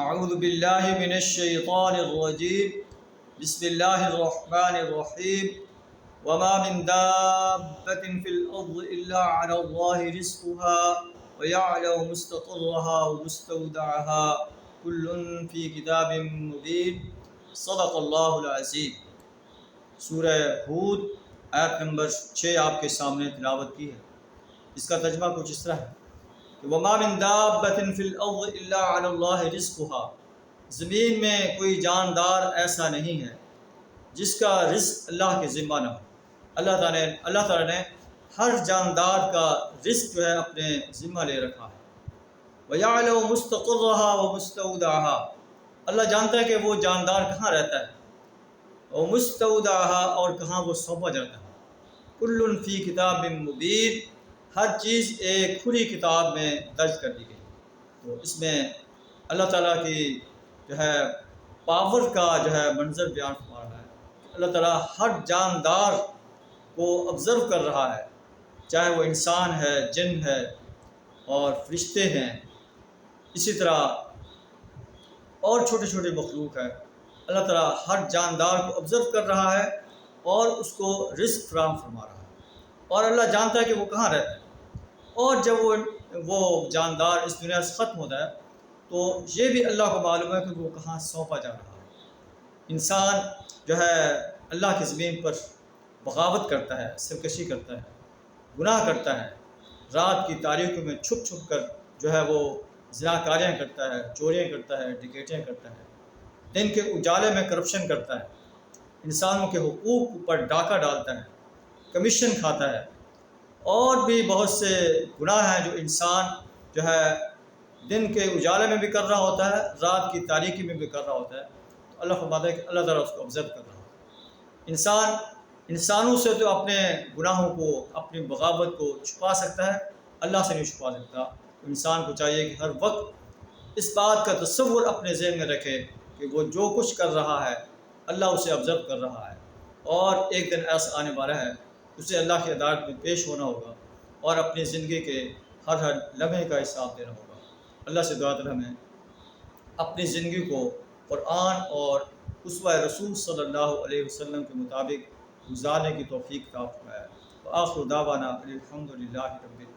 اعوذ باللہ من الشیطان الرجیم بسم اللہ الرحمن الرحیم وما من دابۃ فی الارض الا علی اللہ رزقها ویعلم مستقرها ومستودعها کل فی کتاب مبین صدق اللہ العظیم۔ سورہ ہود آیت نمبر 6 آپ کے سامنے تلاوت کی ہے۔ اس کا ترجمہ کچھ اس طرح ہے کہ وما من دابۃ فی الارض الا علی اللہ رزقها، زمین میں کوئی جاندار ایسا نہیں ہے جس کا رزق اللہ کے ذمہ نہ ہو۔ اللہ تعالیٰ نے ہر جاندار کا رزق جو ہے اپنے ذمہ لے رکھا ہے۔ وَيَعْلَمُ مُسْتَقِرَّهَا وَمُسْتَوْدَعَهَا، اللہ جانتا ہے کہ وہ جاندار کہاں رہتا ہے، وَمُسْتَوْدَعَهَا، اور کہاں وہ سونپا جاتا ہے۔ كُلٌّ فِي كِتَابٍ مُبِينٍ، ہر چیز ایک کھلی کتاب میں درج کر دی گئی۔ تو اس میں اللہ تعالیٰ کی جو ہے پاور کا جو ہے منظر بیان فرما رہا ہے۔ اللہ تعالیٰ ہر جاندار کو آبزرو کر رہا ہے، چاہے وہ انسان ہے، جن ہے اور فرشتے ہیں، اسی طرح اور چھوٹے چھوٹے مخلوق ہے۔ اللہ تعالیٰ ہر جاندار کو آبزرو کر رہا ہے اور اس کو رزق فراہم فرما رہا ہے، اور اللہ جانتا ہے کہ وہ کہاں رہتا ہے۔ اور جب وہ جاندار اس دنیا سے ختم ہوتا ہے تو یہ بھی اللہ کو معلوم ہے کہ وہ کہاں سونپا جا رہا ہے۔ انسان جو ہے اللہ کی زمین پر بغاوت کرتا ہے، سرکشی کرتا ہے، گناہ کرتا ہے، رات کی تاریکیوں میں چھپ چھپ کر جو ہے وہ زناکاریاں کرتا ہے، چوریاں کرتا ہے، ڈکیتیاں کرتا ہے، دن کے اجالے میں کرپشن کرتا ہے، انسانوں کے حقوق پر ڈاکہ ڈالتا ہے، کمیشن کھاتا ہے، اور بھی بہت سے گناہ ہیں جو انسان جو ہے دن کے اجالے میں بھی کر رہا ہوتا ہے، رات کی تاریکی میں بھی کر رہا ہوتا ہے۔ تو اللہ فرماتا ہے کہ اللہ تعالیٰ اس کو آبزرو کر رہا ہے۔ انسانوں سے تو اپنے گناہوں کو، اپنی بغاوت کو چھپا سکتا ہے، اللہ سے نہیں چھپا سکتا۔ تو انسان کو چاہیے کہ ہر وقت اس بات کا تصور اپنے ذہن میں رکھے کہ وہ جو کچھ کر رہا ہے اللہ اسے آبزرو کر رہا ہے، اور ایک دن ایسا آنے والا ہے اسے اللہ کی عدالت میں پیش ہونا ہوگا اور اپنی زندگی کے ہر لمحے کا حساب دینا ہوگا۔ اللہ سے دعا ہمیں اپنی زندگی کو قرآن اور اسوہ رسول صلی اللہ علیہ وسلم کے مطابق گزارنے کی توفیق عطا فرمائے۔ وآخر دعوانا الحمد للہ رب العالمین۔